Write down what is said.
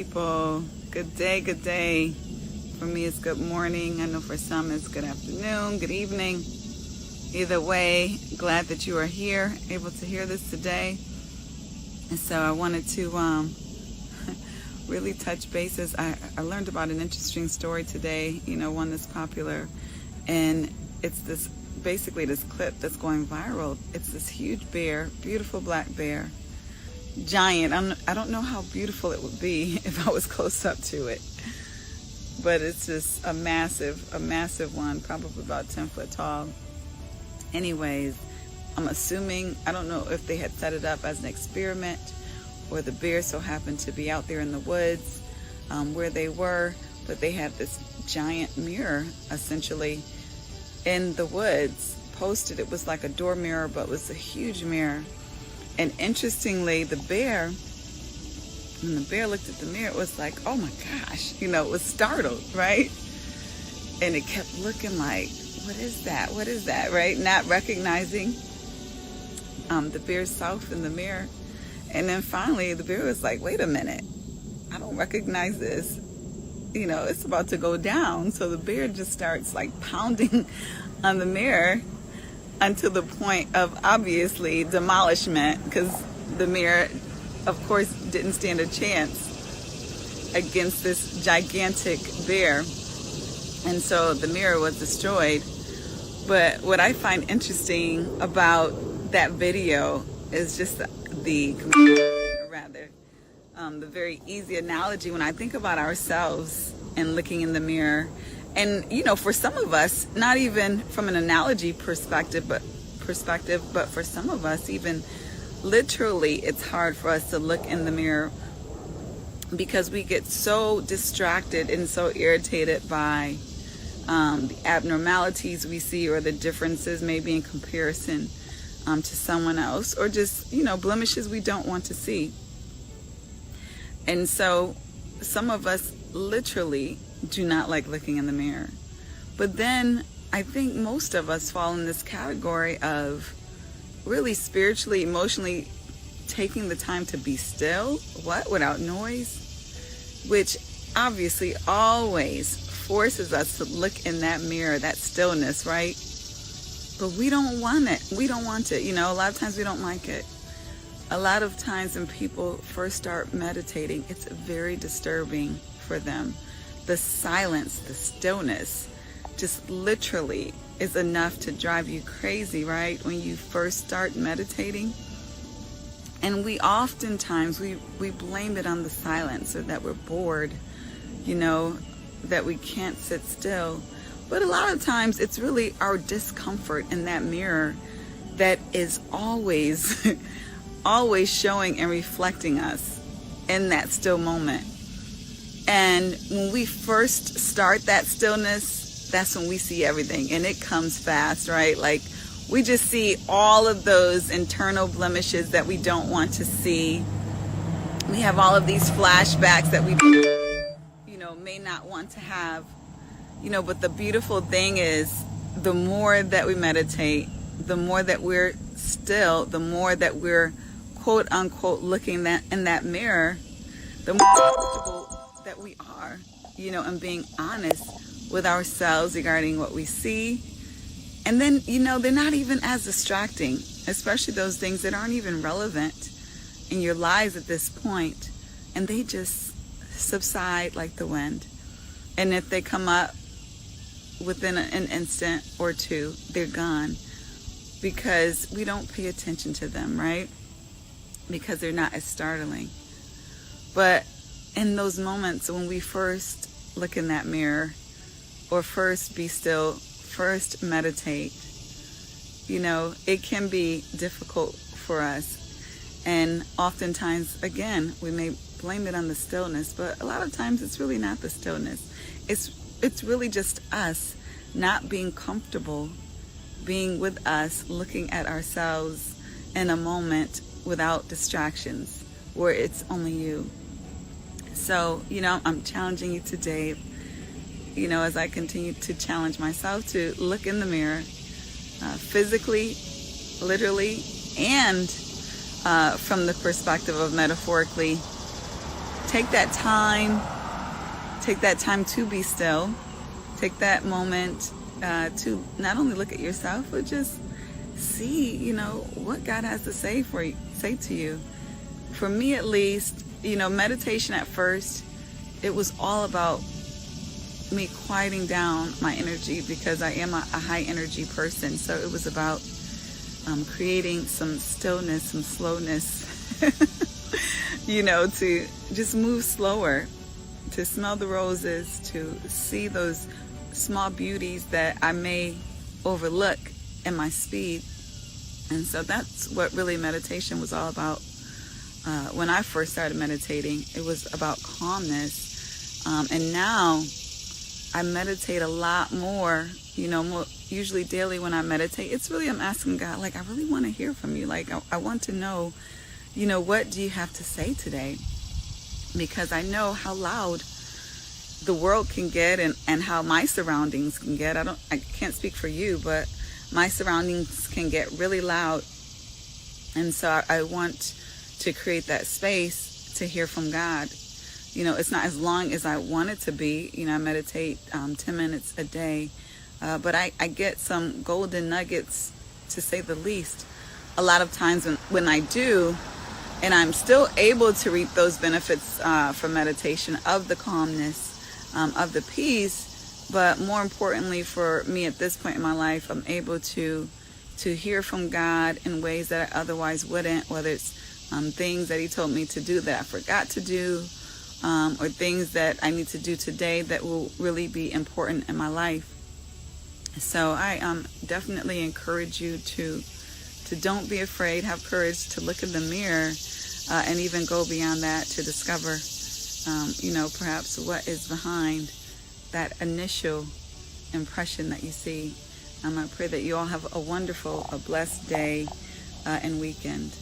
people. Good day, good day. For me, it's good morning. I know for some it's good afternoon, good evening. Either way, glad that you are here, able to hear this today. And so I wanted to really touch bases. I learned about an interesting story today, one that's popular. And it's basically this clip that's going viral. It's this huge bear, beautiful black bear. Giant. I don't know how beautiful it would be if I was close up to it, but it's just a massive one, probably about 10 foot tall. Anyways, I'm assuming, I don't know if they had set it up as an experiment or the bear so happened to be out there in the woods where they were, but they had this giant mirror essentially in the woods posted. It was like a door mirror, but it was a huge mirror. And interestingly, when the bear looked at the mirror, it was like, oh my gosh, it was startled, right? And it kept looking like, what is that? What is that, right? Not recognizing the bear's self in the mirror. And then finally, the bear was like, wait a minute, I don't recognize this. It's about to go down. So the bear just starts like pounding on the mirror until the point of obviously demolishment, because the mirror, of course, didn't stand a chance against this gigantic bear. And so the mirror was destroyed. But what I find interesting about that video is just the very easy analogy when I think about ourselves and looking in the mirror. And, for some of us, not even from an analogy perspective, but for some of us, even literally, it's hard for us to look in the mirror because we get so distracted and so irritated by the abnormalities we see or the differences maybe in comparison to someone else, or just, blemishes we don't want to see. And so some of us literally do not like looking in the mirror. But then I think most of us fall in this category of really spiritually, emotionally taking the time to be still, without noise, which obviously always forces us to look in that mirror, that stillness, right? But we don't want it. We don't want it. A lot of times we don't like it. A lot of times when people first start meditating, it's very disturbing for them. The silence, the stillness, just literally is enough to drive you crazy, right? When you first start meditating. And we oftentimes, we blame it on the silence, or that we're bored, that we can't sit still. But a lot of times it's really our discomfort in that mirror that is always, always showing and reflecting us in that still moment. And when we first start that stillness, that's when we see everything, and it comes fast, right? Like, we just see all of those internal blemishes that we don't want to see. We have all of these flashbacks that we, may not want to have, but the beautiful thing is, the more that we meditate, the more that we're still, the more that we're quote unquote looking in that mirror, the more comfortable that we are, and being honest with ourselves regarding what we see. And then, they're not even as distracting, especially those things that aren't even relevant in your lives at this point, and they just subside like the wind. And if they come up within an instant or two, they're gone, because we don't pay attention to them, right? Because they're not as startling. But in those moments when we first look in that mirror, or first be still, first meditate, it can be difficult for us. And oftentimes, again, we may blame it on the stillness, but a lot of times it's really not the stillness. It's really just us not being comfortable being with us, looking at ourselves in a moment without distractions, where it's only you. So, I'm challenging you today, as I continue to challenge myself to look in the mirror, physically, literally, and from the perspective of metaphorically, take that time to be still. Take that moment to not only look at yourself, but just see, what God has to say to you. For me, at least, meditation at first, it was all about me quieting down my energy, because I am a high energy person. So it was about creating some stillness, some slowness, to just move slower, to smell the roses, to see those small beauties that I may overlook in my speed. And so that's what really meditation was all about. When I first started meditating, it was about calmness. And now I meditate a lot more, usually daily when I meditate. It's really, I'm asking God, I really want to hear from you. I want to know, what do you have to say today? Because I know how loud the world can get and how my surroundings can get. I can't speak for you, but my surroundings can get really loud. And so I want to create that space to hear from God. It's not as long as I want it to be. I meditate 10 minutes a day, but I get some golden nuggets, to say the least. A lot of times when I do, and I'm still able to reap those benefits from meditation, of the calmness, of the peace, but more importantly for me at this point in my life, I'm able to hear from God in ways that I otherwise wouldn't, whether it's things that He told me to do that I forgot to do, or things that I need to do today that will really be important in my life. So I definitely encourage you to don't be afraid, have courage to look in the mirror, and even go beyond that to discover, perhaps what is behind that initial impression that you see. I pray that you all have a wonderful, a blessed day and weekend.